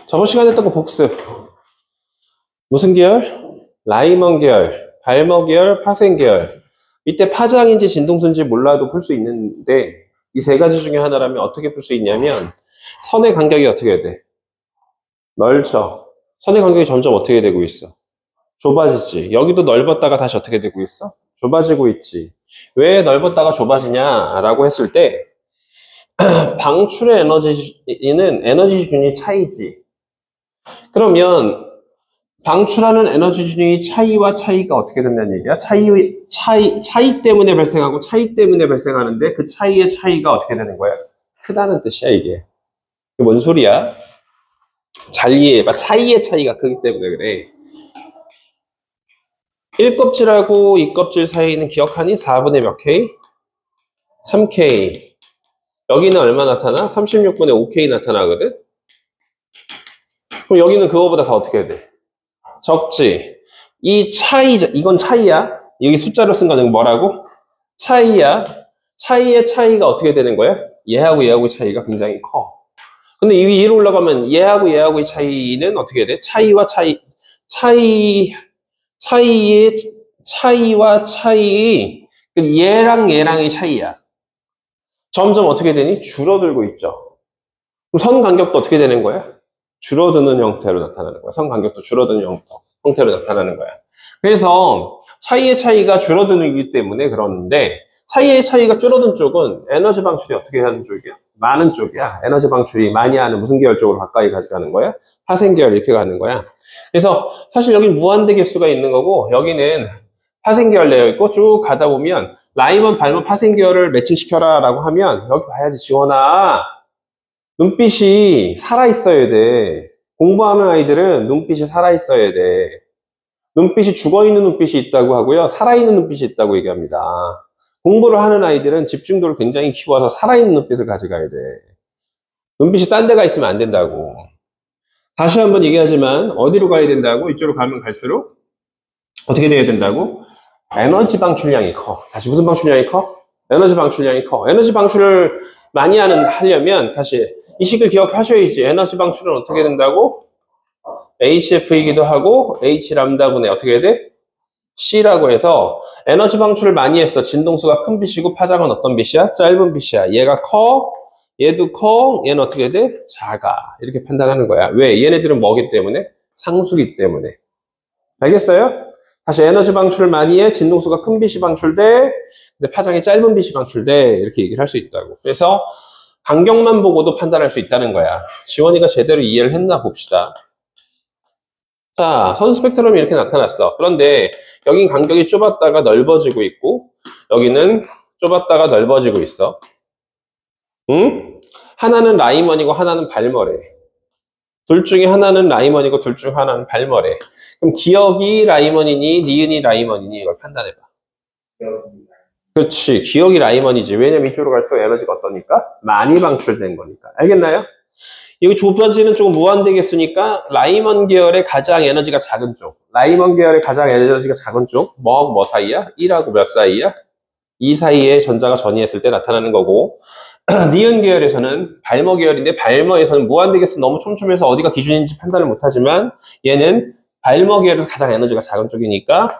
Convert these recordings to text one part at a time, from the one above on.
저번 시간에 했던 거 복습. 무슨 계열? 라이먼 계열, 발머 계열, 파생 계열. 이때 파장인지 진동수인지 몰라도 풀 수 있는데 이 세 가지 중에 하나라면 어떻게 풀 수 있냐면 선의 간격이 어떻게 돼? 넓죠. 선의 간격이 점점 어떻게 되고 있어? 좁아지지. 여기도 넓었다가 다시 어떻게 되고 있어? 좁아지고 있지. 왜 넓었다가 좁아지냐라고 했을 때 방출의 에너지는 에너지 기준이 차이지. 그러면 방출하는 에너지 기준이 차이와 차이가 어떻게 된다는 얘기야? 차이 때문에 발생하고 차이 때문에 발생하는데 그 차이의 차이가 어떻게 되는 거야? 크다는 뜻이야, 이게. 이게 뭔 소리야? 잘 이해해봐. 차이의 차이가 크기 때문에 그래. 1껍질하고 2껍질 사이는 기억하니? 4분의 몇 K? 3K. 여기는 얼마 나타나? 36분의 5K 나타나거든? 그럼 여기는 그거보다 더 어떻게 해야 돼? 적지. 이 차이, 이건 차이야. 여기 숫자로 쓴 거는 뭐라고? 차이야. 차이의 차이가 어떻게 되는 거야? 얘하고 얘하고의 차이가 굉장히 커. 근데 이 위로 올라가면 얘하고 얘하고의 차이는 어떻게 돼? 차이와 차이, 얘랑 얘랑의 차이야. 점점 어떻게 되니? 줄어들고 있죠. 그럼 선 간격도 어떻게 되는 거야? 줄어드는 형태로 나타나는 거야. 선 간격도 줄어드는 형태로 나타나는 거야. 그래서 차이의 차이가 줄어드기 때문에 그러는데 차이의 차이가 줄어든 쪽은 에너지 방출이 어떻게 하는 쪽이야? 많은 쪽이야. 에너지 방출이 많이 하는 무슨 계열 쪽으로 가까이 가는 거야? 파생 계열 이렇게 가는 거야. 그래서 사실 여기 무한대 개수가 있는 거고 여기는 파생 계열 되어 있고 쭉 가다 보면 라이먼, 발먼, 파생 계열을 매칭시켜라 라고 하면 여기 봐야지 지원아. 눈빛이 살아있어야 돼. 공부하는 아이들은 눈빛이 살아있어야 돼. 눈빛이 죽어있는 눈빛이 있다고 하고요. 살아있는 눈빛이 있다고 얘기합니다. 공부를 하는 아이들은 집중도를 굉장히 키워서 살아있는 눈빛을 가져가야 돼. 눈빛이 딴 데가 있으면 안 된다고. 다시 한번 얘기하지만 어디로 가야 된다고? 이쪽으로 가면 갈수록 어떻게 돼야 된다고? 에너지 방출량이 커. 다시 무슨 방출량이 커? 에너지 방출량이 커. 에너지 방출을 많이 하려면 다시 이 식을 기억하셔야지. 에너지 방출은 어떻게 된다고? HF이기도 하고 H 람다분의 어떻게 해야 돼? C라고 해서 에너지 방출을 많이 했어. 진동수가 큰 빛이고 파장은 어떤 빛이야? 짧은 빛이야. 얘가 커, 얘도 커, 얘는 어떻게 돼? 작아. 이렇게 판단하는 거야. 왜? 얘네들은 뭐기 때문에? 상수기 때문에. 알겠어요? 다시 에너지 방출을 많이 해. 진동수가 큰 빛이 방출돼. 근데 파장이 짧은 빛이 방출돼. 이렇게 얘기를 할 수 있다고. 그래서 간격만 보고도 판단할 수 있다는 거야. 지원이가 제대로 이해를 했나 봅시다. 자, 선 스펙트럼이 이렇게 나타났어. 그런데 여긴 간격이 좁았다가 넓어지고 있고 여기는 좁았다가 넓어지고 있어. 응? 하나는 라이먼이고 하나는 발머래. 둘 중에 하나는 라이먼이고 둘 중 하나는 발머래. 그럼 기억이 라이먼이니 니은이 라이먼이니 이걸 판단해봐. 그렇지. 기억이 라이먼이지. 왜냐면 이쪽으로 갈수록 에너지가 어떠니까? 많이 방출된 거니까. 알겠나요? 여기 좁아지는 쪽은 무한대 개수니까 라이먼 계열의 가장 에너지가 작은 쪽. 라이먼 계열의 가장 에너지가 작은 쪽. 뭐 사이야? 1하고 몇 사이야? 2 사이에 전자가 전이했을 때 나타나는 거고 니은 계열에서는 발머 계열인데 발머에서는 무한대 개수 너무 촘촘해서 어디가 기준인지 판단을 못하지만 얘는 발머 계열에서 가장 에너지가 작은 쪽이니까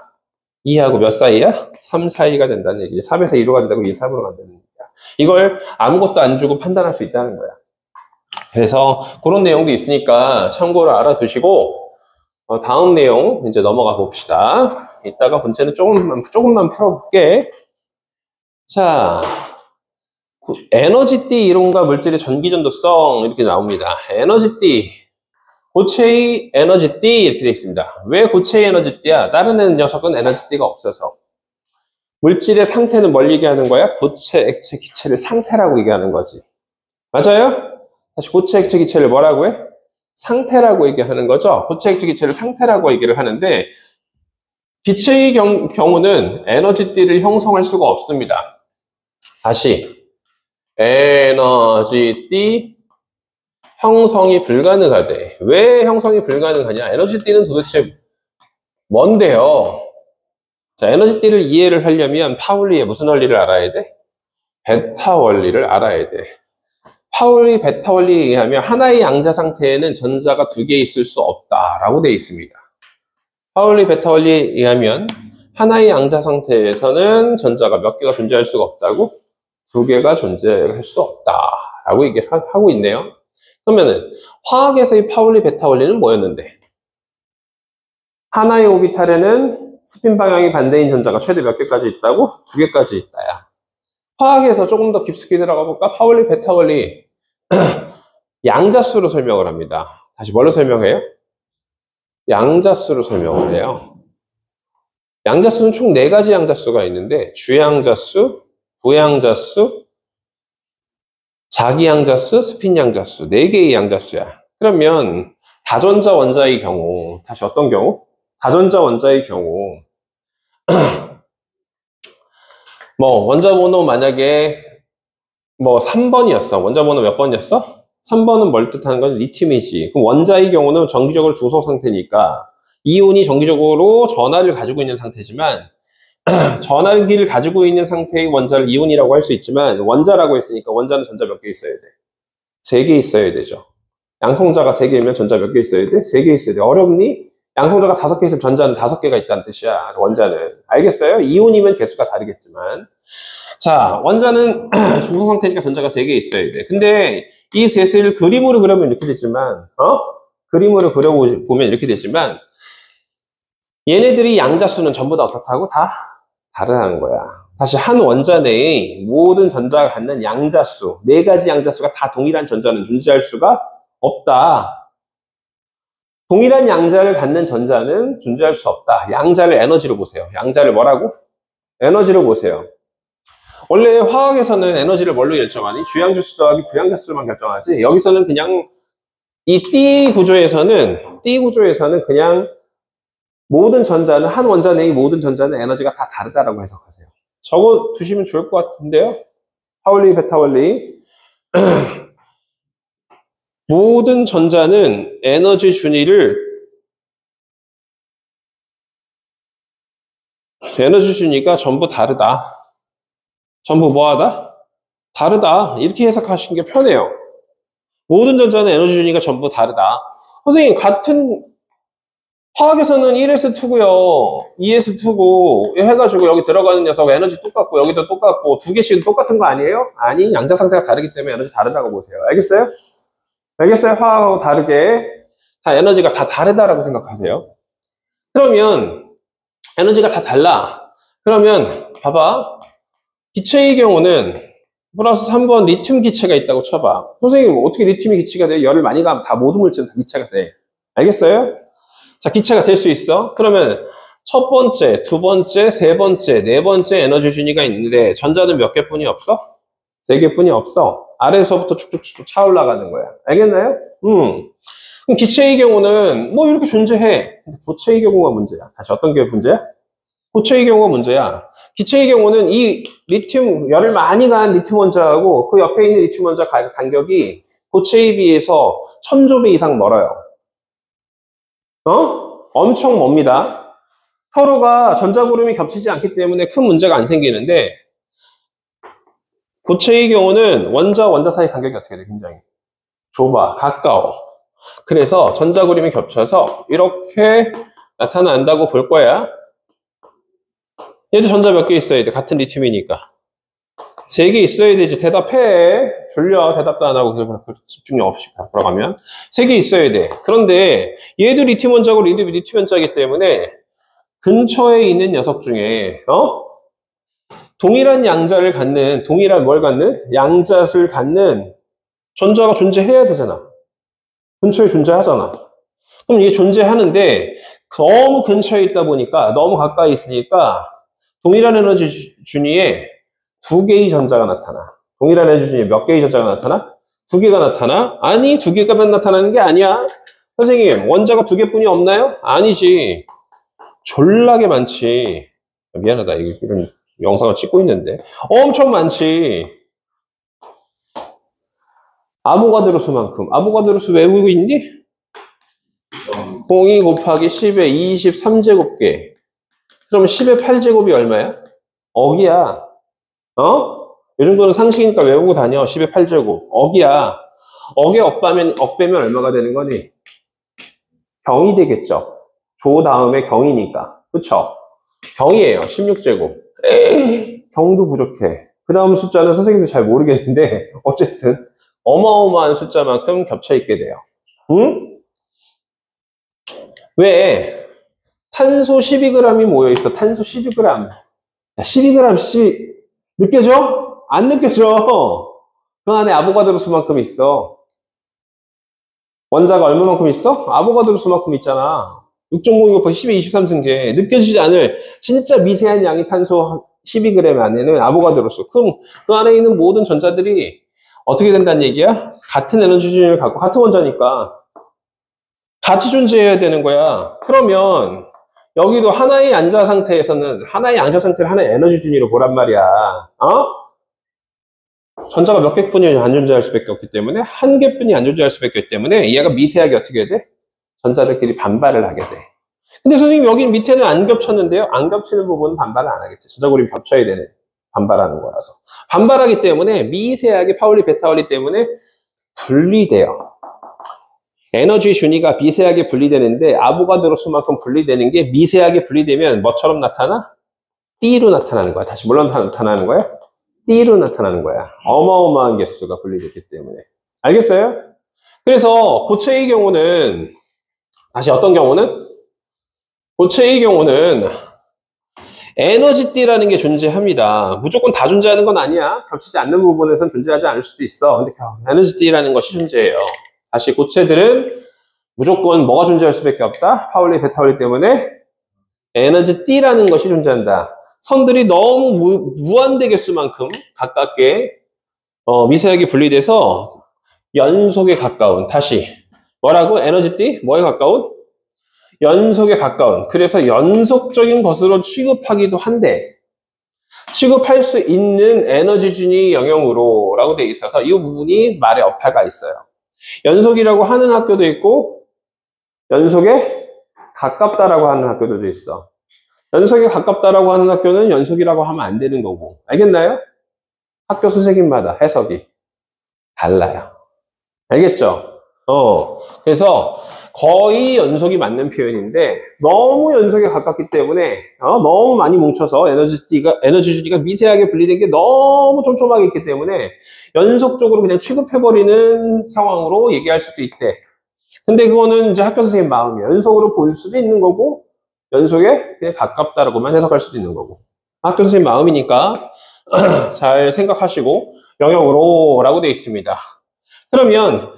2하고 몇 사이야? 3 사이가 된다는 얘기지. 3에서 2로 간다고 2, 3으로 간다는 얘기야. 이걸 아무것도 안 주고 판단할 수 있다는 거야. 그래서 그런 내용도 있으니까 참고로 알아두시고 다음 내용 이제 넘어가 봅시다. 이따가 본체는 조금만 풀어볼게. 자, 에너지띠 이론과 물질의 전기전도성 이렇게 나옵니다. 에너지띠, 고체의 에너지띠 이렇게 되어 있습니다. 왜 고체의 에너지띠야? 다른 녀석은 에너지띠가 없어서. 물질의 상태는 뭘 얘기하는 거야? 고체, 액체, 기체를 상태라고 얘기하는 거지. 맞아요? 다시 고체, 액체, 기체를 뭐라고 해? 상태라고 얘기하는 거죠. 고체, 액체, 기체를 상태라고 얘기를 하는데 기체의 경우는 에너지띠를 형성할 수가 없습니다. 다시 에너지띠 형성이 불가능하대. 왜 형성이 불가능하냐? 에너지띠는 도대체 뭔데요? 자, 에너지띠를 이해를 하려면 파울리의 무슨 원리를 알아야 돼? 베타 원리를 알아야 돼. 파울리 베타 원리에 의하면 하나의 양자 상태에는 전자가 두 개 있을 수 없다라고 되어 있습니다. 파울리 베타 원리에 의하면 하나의 양자 상태에서는 전자가 몇 개가 존재할 수가 없다고? 두 개가 존재할 수 없다라고 얘기를 하고 있네요. 그러면은 화학에서의 파울리 베타 원리는 뭐였는데? 하나의 오비탈에는 스핀 방향이 반대인 전자가 최대 몇 개까지 있다고? 두 개까지 있다야. 화학에서 조금 더 깊숙이 들어가 볼까? 파울리 베타 원리 양자수로 설명을 합니다. 다시 뭘로 설명해요? 양자수로 설명을 해요. 양자수는 총 4가지 양자수가 있는데 주양자수, 부양자수, 자기양자수, 스핀양자수 4개의 양자수야. 그러면 다전자 원자의 경우, 다시 어떤 경우? 다전자 원자의 경우 원자 번호 만약에 3번이었어. 원자 번호 몇 번이었어? 3번은 뭘 뜻하는 건 리튬이지. 그럼 원자의 경우는 정기적으로 주소 상태니까 이온이 정기적으로 전하를 가지고 있는 상태지만 전하기를 가지고 있는 상태의 원자를 이온이라고 할 수 있지만 원자라고 했으니까 원자는 전자 몇 개 있어야 돼? 3개 있어야 되죠. 양성자가 3개면 전자 몇 개 있어야 돼? 3개 있어야 돼. 어렵니? 양성자가 5개 있으면 전자는 5개가 있다는 뜻이야. 원자는. 알겠어요? 이온이면 개수가 다르겠지만. 자, 원자는 중성 상태니까 전자가 3개 있어야 돼. 근데 이 셋을 그림으로 그려면 이렇게 되지만, 그림으로 그려보면 이렇게 되지만, 얘네들이 양자수는 전부 다 어떻다고? 다 다르다는 거야. 다시 한 원자 내의 모든 전자가 갖는 양자수, 4가지 양자수가 다 동일한 전자는 존재할 수가 없다. 동일한 양자를 갖는 전자는 존재할 수 없다. 양자를 에너지로 보세요. 양자를 뭐라고? 에너지로 보세요. 원래 화학에서는 에너지를 뭘로 결정하니? 주양자수 더하기 부양자수로만 결정하지. 여기서는 그냥 이 띠 구조에서는 그냥 모든 전자는 한 원자 내의 모든 전자는 에너지가 다 다르다라고 해석하세요. 적어 두시면 좋을 것 같은데요. 파울리 베타 원리 모든 전자는 에너지 준위가 전부 다르다. 전부 뭐하다? 다르다. 이렇게 해석하시는 게 편해요. 모든 전자는 에너지 준위가 전부 다르다. 선생님, 같은 화학에서는 1s2고요, 2s2고 해가지고 여기 들어가는 녀석 에너지 똑같고 여기도 똑같고 2개씩은 똑같은 거 아니에요? 아니, 양자 상태가 다르기 때문에 에너지 다르다고 보세요. 알겠어요? 알겠어요? 화학하고 다르게 다 에너지가 다 다르다라고 생각하세요. 그러면 에너지가 다 달라. 그러면 봐봐. 기체의 경우는 플러스 3번 리튬 기체가 있다고 쳐봐. 선생님, 어떻게 리튬이 기체가 돼? 열을 많이 가면 다 모든 물질은 다 기체가 돼. 알겠어요? 자, 기체가 될 수 있어. 그러면 첫 번째, 두 번째, 세 번째, 네 번째 에너지 준위가 있는데 전자는 몇 개뿐이 없어? 3개뿐이 없어. 아래에서부터 쭉쭉쭉 차올라가는 거야. 알겠나요? 그럼 기체의 경우는 이렇게 존재해. 근데 고체의 경우가 문제야. 다시 어떤 게 문제야? 고체의 경우가 문제야. 기체의 경우는 이 리튬, 열을 많이 가한 리튬 원자하고 그 옆에 있는 리튬 원자 간격이 고체에 비해서 1000조배 이상 멀어요. 엄청 멉니다. 서로가 전자구름이 겹치지 않기 때문에 큰 문제가 안 생기는데 고체의 경우는 원자 사이 간격이 어떻게 돼? 굉장히 좁아, 가까워. 그래서 전자구름이 겹쳐서 이렇게 나타난다고 볼 거야. 얘도 전자 몇 개 있어야 돼? 같은 리튬이니까 3개 있어야 되지. 대답해. 졸려. 대답도 안 하고 집중력 없이 돌아가면 3개 있어야 돼. 그런데 얘도 리튬 원자고 리튬 원자이기 때문에 근처에 있는 녀석 중에 동일한 양자를 갖는, 양자수를 갖는 전자가 존재해야 되잖아. 근처에 존재하잖아. 그럼 이게 존재하는데 너무 근처에 있다 보니까, 너무 가까이 있으니까 동일한 에너지 준위에 2개의 전자가 나타나. 동일한 에너지 준위에 몇 개의 전자가 나타나? 2개가 나타나? 아니, 2개가만 나타나는 게 아니야. 선생님, 원자가 2개뿐이 없나요? 아니지. 졸라게 많지. 미안하다. 이런 영상을 찍고 있는데. 엄청 많지. 아보가드로 수만큼. 아보가드로 수 외우고 있니? 02 곱하기 10의 23제곱계. 그럼 10의 8제곱이 얼마야? 억이야. 요 정도는 상식이니까 외우고 다녀. 10의 8제곱. 억이야. 억에 억 빼면 얼마가 되는 거니? 경이 되겠죠. 조 다음에 경이니까. 그쵸? 경이에요. 16제곱. 경도 부족해. 그 다음 숫자는 선생님도 잘 모르겠는데 어쨌든 어마어마한 숫자만큼 겹쳐있게 돼요. 응? 왜? 탄소 12g이 모여있어. 탄소 12g. 야, 12g씩 느껴져? 안 느껴져. 그 안에 아보가드로 수만큼 있어. 원자가 얼마만큼 있어? 아보가드로 수만큼 있잖아. 6.0 곱하기 10의 23승계. 느껴지지 않을 진짜 미세한 양의 탄소 12g 안에는 아보가드로 수. 그럼 그 안에 있는 모든 전자들이 어떻게 된다는 얘기야? 같은 에너지 준위를 갖고 같은 원자니까 같이 존재해야 되는 거야. 그러면 여기도 하나의 양자 상태에서는 하나의 양자 상태를 하나의 에너지 준위로 보란 말이야. 어? 전자가 몇 개뿐이 안 존재할 수밖에 없기 때문에 한 개뿐이 안 존재할 수밖에 없기 때문에 얘가 미세하게 어떻게 돼? 전자들끼리 반발을 하게 돼. 근데 선생님 여기 밑에는 안 겹쳤는데요. 안 겹치는 부분은 반발을 안 하겠죠. 전자고리 겹쳐야 되는 반발하는 거라서. 반발하기 때문에 미세하게 파울리 베타울리 때문에 분리돼요. 에너지 준위가 미세하게 분리되는데 아보가드로 수만큼 분리되는 게 미세하게 분리되면 뭐처럼 나타나? D로 나타나는 거야. 다시 뭘로 나타나는 거야? D로 나타나는 거야. 어마어마한 개수가 분리됐기 때문에. 알겠어요? 그래서 고체의 경우는 다시 어떤 경우는? 고체의 경우는 에너지 D라는 게 존재합니다. 무조건 다 존재하는 건 아니야. 겹치지 않는 부분에선 존재하지 않을 수도 있어. 근데 에너지 D라는 것이 존재해요. 다시 고체들은 무조건 뭐가 존재할 수밖에 없다? 파울리 베타울리 때문에 에너지 D라는 것이 존재한다. 선들이 너무 무한대 개수만큼 가깝게 미세하게 분리돼서 연속에 가까운, 다시 뭐라고? 에너지 D? 뭐에 가까운? 연속에 가까운. 그래서 연속적인 것으로 취급하기도 한데 취급할 수 있는 에너지 준위 영역으로 라고 되어 있어서 이 부분이 말에 어폐가 있어요. 연속이라고 하는 학교도 있고 연속에 가깝다라고 하는 학교도 있어. 연속에 가깝다라고 하는 학교는 연속이라고 하면 안 되는 거고. 알겠나요? 학교 선생님마다 해석이 달라요. 알겠죠? 그래서 거의 연속이 맞는 표현인데 너무 연속에 가깝기 때문에 너무 많이 뭉쳐서 에너지 준위가 미세하게 분리된 게 너무 촘촘하게 있기 때문에 연속적으로 그냥 취급해버리는 상황으로 얘기할 수도 있대. 근데 그거는 이제 학교 선생님 마음이에요. 연속으로 볼 수도 있는 거고 연속에 그냥 가깝다라고만 해석할 수도 있는 거고. 학교 선생님 마음이니까 잘 생각하시고 영역으로 라고 되어 있습니다. 그러면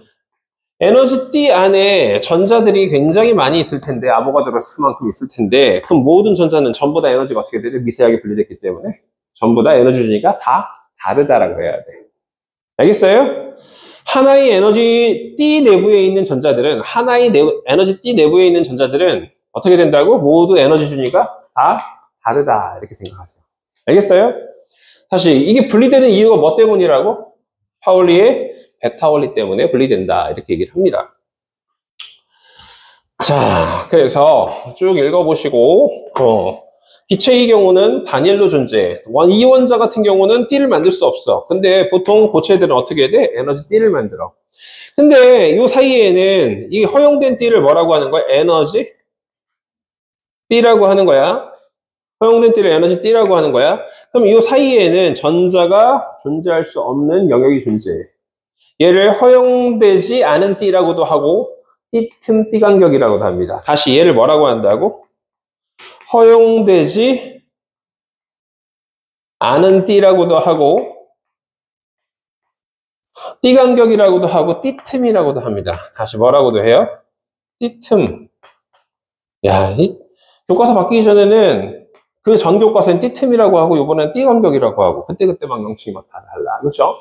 에너지 D 안에 전자들이 굉장히 많이 있을 텐데 아보가드로 수만큼 있을 텐데 그럼 모든 전자는 전부 다 에너지가 어떻게 되죠? 미세하게 분리됐기 때문에 전부 다 에너지 준위가 다 다르다라고 해야 돼. 알겠어요? 하나의 에너지 D 내부에 있는 전자들은 에너지 D 내부에 있는 전자들은 어떻게 된다고? 모두 에너지 준위가 다 다르다 이렇게 생각하세요. 알겠어요? 사실 이게 분리되는 이유가 뭐 때문이라고? 파울리의 베타울리 때문에 분리된다 이렇게 얘기를 합니다. 자, 그래서 쭉 읽어보시고 기체의 경우는 단일로 존재해. 이원자 같은 경우는 D를 만들 수 없어. 근데 보통 고체들은 어떻게 돼? 에너지 D를 만들어. 근데 이 사이에는 이 허용된 D를 뭐라고 하는 거야? 에너지 D라고 하는 거야. 허용된 D를 에너지 D라고 하는 거야. 그럼 이 사이에는 전자가 존재할 수 없는 영역이 존재해. 얘를 허용되지 않은 D라고도 하고 D틈 D간격이라고도 합니다. 다시 얘를 뭐라고 한다고? 허용되지 않은 D라고도 하고 D간격이라고도 하고 D틈이라고도 합니다. 다시 뭐라고도 해요? D틈. 야, 이 교과서 바뀌기 전에는 그 전 교과서는 D틈이라고 하고 이번엔 D간격이라고 하고 그때그때 막 명칭이 막 다 달라. 그렇죠?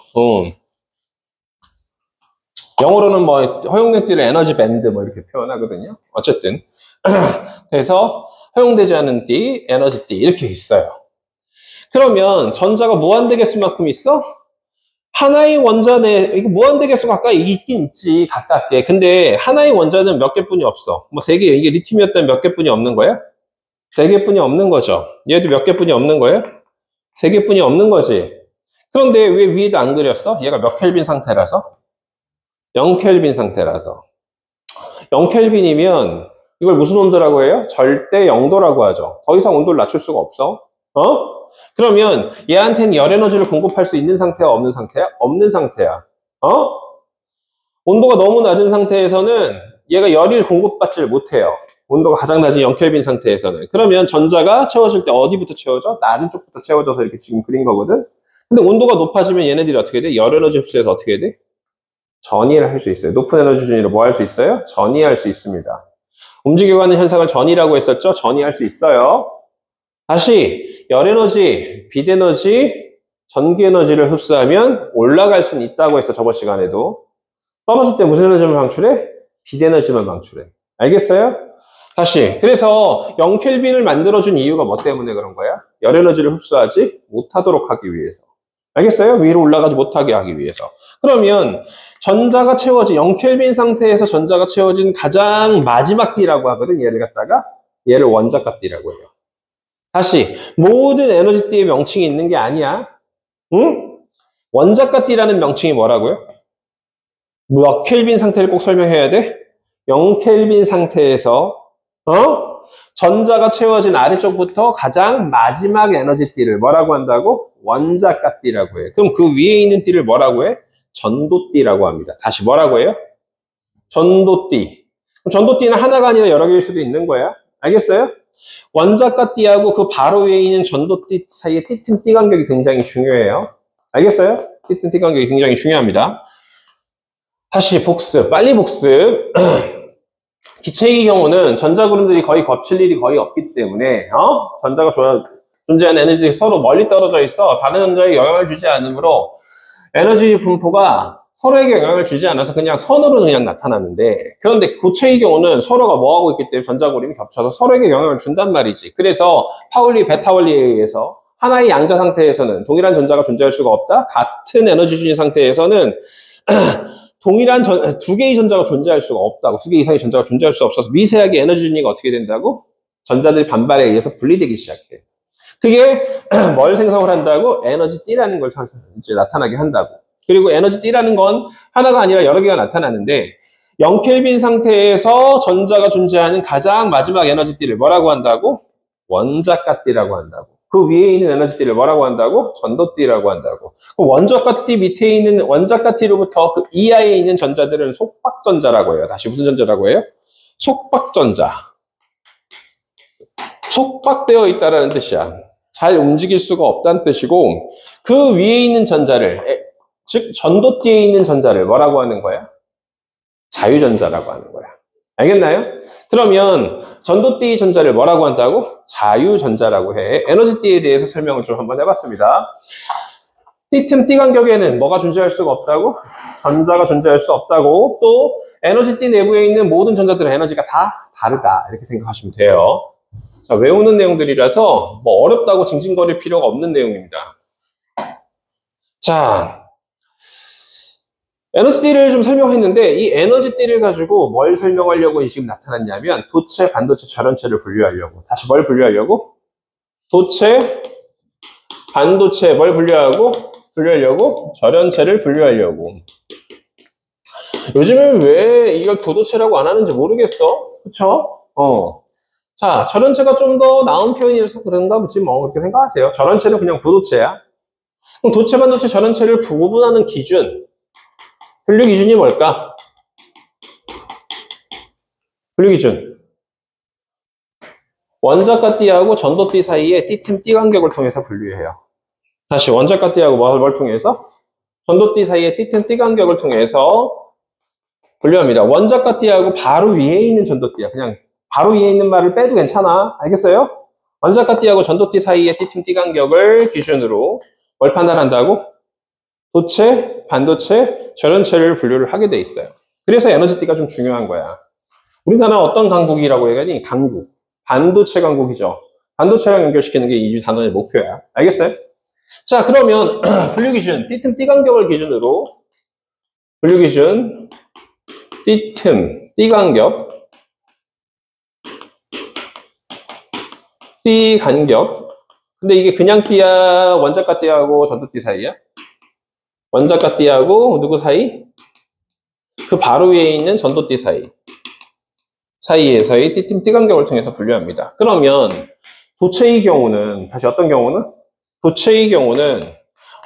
영어로는 뭐 허용된 D를 에너지 밴드 뭐 이렇게 표현하거든요. 어쨌든 그래서 허용되지 않은 D, 에너지 D 이렇게 있어요. 그러면 전자가 무한대 개수만큼 있어? 하나의 원자 내 이거 무한대 개수 가까이 있긴 있지 가깝게. 근데 하나의 원자는 몇 개뿐이 없어. 뭐 3개. 이게 리튬이었다면 몇 개뿐이 없는 거야? 3개뿐이 없는 거죠. 얘도 몇 개뿐이 없는 거예요? 3개뿐이 없는 거지. 그런데 왜 위에도 안 그렸어? 얘가 몇 켈빈 상태라서? 0켈빈 상태라서. 0켈빈이면 이걸 무슨 온도라고 해요? 절대 0도라고 하죠. 더 이상 온도를 낮출 수가 없어. 어? 그러면 얘한테는 열 에너지를 공급할 수 있는 상태야, 없는 상태야? 없는 상태야. 어? 온도가 너무 낮은 상태에서는 얘가 열을 공급받지를 못해요. 온도가 가장 낮은 0켈빈 상태에서는. 그러면 전자가 채워질 때 어디부터 채워져? 낮은 쪽부터 채워져서 이렇게 지금 그린 거거든. 근데 온도가 높아지면 얘네들이 어떻게 돼? 열 에너지 흡수해서 어떻게 돼? 전이를 할 수 있어요. 높은 에너지 준위로 뭐 할 수 있어요? 전이할 수 있습니다. 움직여가는 현상을 전이라고 했었죠? 전이할 수 있어요. 다시 열 에너지, 빛 에너지, 전기 에너지를 흡수하면 올라갈 수는 있다고 했어. 저번 시간에도. 떨어질 때 무슨 에너지만 방출해? 빛 에너지만 방출해. 알겠어요? 다시. 그래서 0켈빈을 만들어준 이유가 뭐 때문에 그런 거야? 열 에너지를 흡수하지 못하도록 하기 위해서. 알겠어요? 위로 올라가지 못하게 하기 위해서. 그러면 전자가 채워진 0켈빈 상태에서 전자가 채워진 가장 마지막 D라고 하거든. 얘를 갖다가 얘를 원자값 D라고 해요. 다시 모든 에너지 D의 명칭이 있는 게 아니야. 응? 원자값 D라는 명칭이 뭐라고요? 몇 켈빈 상태를 꼭 설명해야 돼? 0켈빈 상태에서 전자가 채워진 아래쪽부터 가장 마지막 에너지 D를 뭐라고 한다고? 원자값 D라고 해요. 그럼 그 위에 있는 D를 뭐라고 해? 전도 D라고 합니다. 다시 뭐라고 해요? 전도 D. 그럼 전도 D는 하나가 아니라 여러 개일 수도 있는 거야. 알겠어요? 원자값 D하고 그 바로 위에 있는 전도 D 사이의 D틈 D 간격이 굉장히 중요해요. 알겠어요? D틈 D 간격이 굉장히 중요합니다. 다시 복습, 빨리 복습. 기체의 경우는 전자구름들이 거의 겹칠 일이 거의 없기 때문에 전자가 존재하는 에너지가 서로 멀리 떨어져 있어 다른 전자에 영향을 주지 않으므로 에너지 분포가 서로에게 영향을 주지 않아서 그냥 선으로 그냥 나타나는데, 그런데 고체의 경우는 서로가 뭐하고 있기 때문에 전자구름이 겹쳐서 서로에게 영향을 준단 말이지. 그래서 파울리, 베타원리에 의해서 하나의 양자 상태에서는 동일한 전자가 존재할 수가 없다. 같은 에너지 준위 상태에서는 동일한 두 개의 전자가 존재할 수가 없다고. 두 개 이상의 전자가 존재할 수 없어서 미세하게 에너지 준위가 어떻게 된다고? 전자들이 반발에 의해서 분리되기 시작해. 그게 뭘 생성을 한다고? 에너지 D라는 걸 이제 나타나게 한다고. 그리고 에너지 D라는 건 하나가 아니라 여러 개가 나타나는데 0켈빈 상태에서 전자가 존재하는 가장 마지막 에너지 D를 뭐라고 한다고? 원자값 D라고 한다고. 그 위에 있는 에너지 D를 뭐라고 한다고? 전도 D라고 한다고. 그 원자값 D 밑에 있는 원자값 D로부터 그 이하에 있는 전자들은 속박전자라고 해요. 다시 무슨 전자라고 해요? 속박전자. 속박되어 있다라는 뜻이야. 잘 움직일 수가 없다는 뜻이고, 그 위에 있는 전자를, 즉 전도띠에 있는 전자를 뭐라고 하는 거야? 자유전자라고 하는 거야. 알겠나요? 그러면 전도띠의 전자를 뭐라고 한다고? 자유전자라고 해. 에너지띠에 대해서 설명을 좀 한번 해봤습니다. D틈 D 간격에는 뭐가 존재할 수가 없다고? 전자가 존재할 수 없다고. 또 에너지띠 내부에 있는 모든 전자들의 에너지가 다 다르다. 이렇게 생각하시면 돼요. 자, 외우는 내용들이라서 뭐 어렵다고 징징거릴 필요가 없는 내용입니다. 자, 에너지띠를 좀 설명했는데 이 에너지띠를 가지고 뭘 설명하려고 지금 나타났냐면 도체, 반도체, 절연체를 분류하려고. 다시 뭘 분류하려고? 도체, 반도체 뭘 분류하려고? 절연체를 분류하려고. 요즘은 왜 이걸 부도체라고 안 하는지 모르겠어. 그쵸? 자, 절연체가 좀 더 나은 표현이라서 그런가 보지 뭐 그렇게 생각하세요. 절연체는 그냥 부도체야. 그럼 도체, 반도체, 절연체를 구분하는 기준, 분류 기준이 뭘까? 분류 기준. 원자값 D하고 전도띠 사이에 D틈 D 간격을 통해서 분류해요. 다시 원자값 D하고 뭘 통해서? 전도띠 사이에 D틈 D 간격을 통해서 분류합니다. 원자값 D하고 바로 위에 있는 전도띠야. 그냥 바로 위에 있는 말을 빼도 괜찮아. 알겠어요? 원자값 D하고 전도띠 사이의 D틈 D 간격을 기준으로 뭘 판단한다고? 도체, 반도체, 절연체를 분류를 하게 돼 있어요. 그래서 에너지띠가 좀 중요한 거야. 우리나라 어떤 강국이라고 해야지? 강국. 반도체 강국이죠. 반도체랑 연결시키는 게 이 단원의 목표야. 알겠어요? 자, 그러면 분류 기준, D틈 D 간격을 기준으로 분류 기준, D틈 D 간격, D 간격. 근데 이게 그냥 D야, 원자값 D하고 전도띠 사이야? 원자가 띠하고 누구 사이? 그 바로 위에 있는 전도띠 사이에서의 띠틈 띠간격을 통해서 분류합니다. 그러면 도체의 경우는 다시 어떤 경우는? 도체의 경우는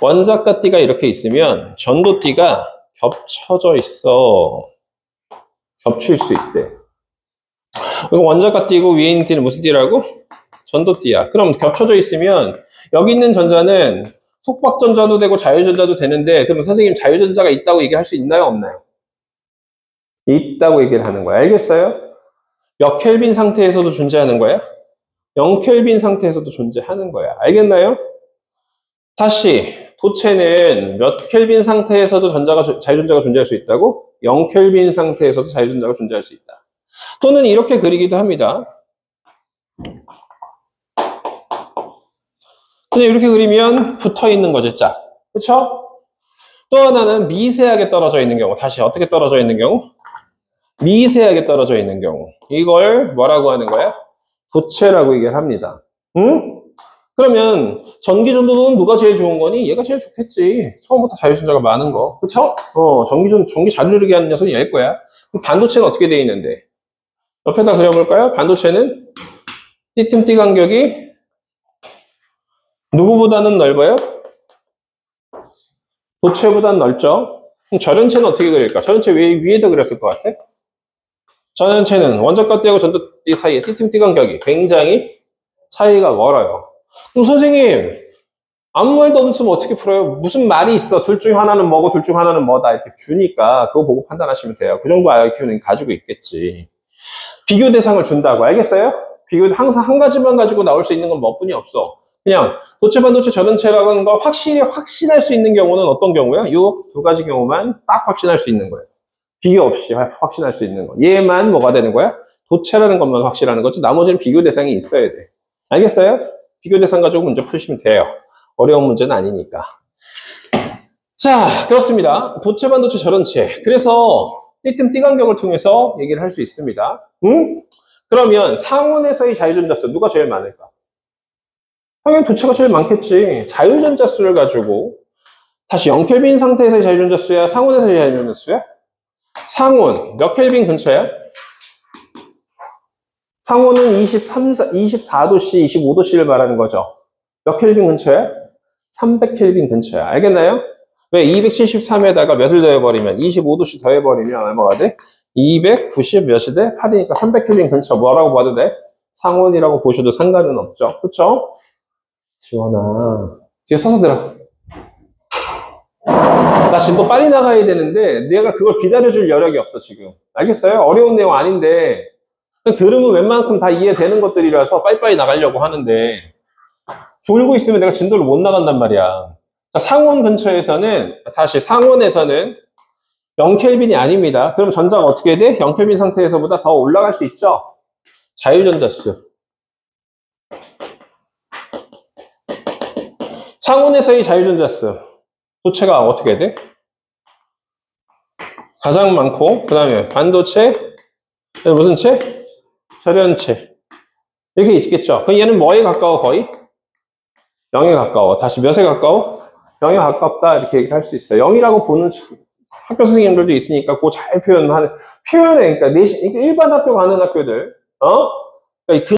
원자가 띠가 이렇게 있으면 전도띠가 겹쳐져 있어. 겹칠 수 있대. 원자가 띠고 위에 있는 띠는 무슨 띠라고? 전도띠야. 그럼 겹쳐져 있으면 여기 있는 전자는 속박전자도 되고 자유전자도 되는데 그럼 선생님 자유전자가 있다고 얘기할 수 있나요? 없나요? 있다고 얘기를 하는 거야. 알겠어요? 몇 켈빈 상태에서도 존재하는 거야? 0켈빈 상태에서도 존재하는 거야. 알겠나요? 다시 도체는 몇 켈빈 상태에서도 자유전자가 존재할 수 있다고? 0켈빈 상태에서도 자유전자가 존재할 수 있다. 또는 이렇게 그리기도 합니다. 그냥 이렇게 그리면 붙어 있는 거죠, 짝. 그쵸? 또 하나는 미세하게 떨어져 있는 경우. 다시 어떻게 떨어져 있는 경우? 미세하게 떨어져 있는 경우. 이걸 뭐라고 하는 거야? 도체라고 얘기를 합니다. 응? 그러면 전기전도는 누가 제일 좋은 거니? 얘가 제일 좋겠지. 처음부터 자유전자가 많은 거. 그쵸? 전기 잘 흐르게 하는 녀석이 얘일 거야. 그럼 반도체는 어떻게 돼 있는데? 옆에다 그려볼까요? 반도체는 띠틈 띠 간격이 누구보다는 넓어요? 도체보다는 넓죠? 그럼 전연체는 어떻게 그릴까? 전연체 위에다 그렸을 것 같아? 전연체는 원자가 띠하고 전도띠 사이에 띠틈 띠 간격이 굉장히 차이가 멀어요. 그럼 선생님 아무 말도 없으면 어떻게 풀어요? 무슨 말이 있어? 둘 중 하나는 뭐고 둘 중 하나는 뭐다 이렇게 주니까 그거 보고 판단하시면 돼요. 그 정도 IQ는 가지고 있겠지. 비교 대상을 준다고. 알겠어요? 비교 항상 한 가지만 가지고 나올 수 있는 건 뭐뿐이 없어. 그냥 도체 반도체 전원체라는 걸 확신할 수 있는 경우는 어떤 경우야? 이 두 가지 경우만 딱 확신할 수 있는 거예요. 비교 없이 확신할 수 있는 거. 얘만 뭐가 되는 거야? 도체라는 것만 확실하는 거지. 나머지는 비교 대상이 있어야 돼. 알겠어요? 비교 대상 가지고 문제 푸시면 돼요. 어려운 문제는 아니니까. 자, 그렇습니다. 도체 반도체 전원체. 그래서 띠틈 띠간격을 통해서 얘기를 할 수 있습니다. 응? 그러면 상온에서의 자유전자수 누가 제일 많을까? 당연히 도체가 제일 많겠지. 자유전자수를 가지고 다시 0켈빈 상태에서의 자유전자수야? 상온에서의 자유전자수야? 상온 몇 켈빈 근처야? 상온은 24도씨, 25도씨를 말하는 거죠. 몇 켈빈 근처야? 300켈빈 근처야. 알겠나요? 왜? 273에다가 몇을 더해버리면 25도씨 더해버리면 얼마가 돼? 290 몇이 돼? 8이니까 300켈빈 근처. 뭐라고 봐도 돼? 상온이라고 보셔도 상관은 없죠. 그쵸? 지원아 뒤에 서서 들어. 나 지금 또 빨리 나가야 되는데 내가 그걸 기다려줄 여력이 없어 지금. 알겠어요? 어려운 내용 아닌데 들으면 웬만큼 다 이해되는 것들이라서 빨리빨리 나가려고 하는데 졸고 있으면 내가 진도를 못 나간단 말이야. 자, 상온 근처에서는 다시 상온에서는 0켈빈이 아닙니다. 그럼 전자가 어떻게 돼? 0켈빈 상태에서보다 더 올라갈 수 있죠? 자유전자수. 상온에서의 자유전자수. 도체가 어떻게 돼? 가장 많고, 그 다음에 반도체, 무슨 체? 절연체. 이렇게 있겠죠. 그럼 얘는 뭐에 가까워, 거의? 0에 가까워. 다시 몇에 가까워? 0에 가깝다. 이렇게 얘기할 수 있어요. 0이라고 보는 학교 선생님들도 있으니까 그거 잘 표현해. 그러니까 일반 학교 가는 학교들, 그러니까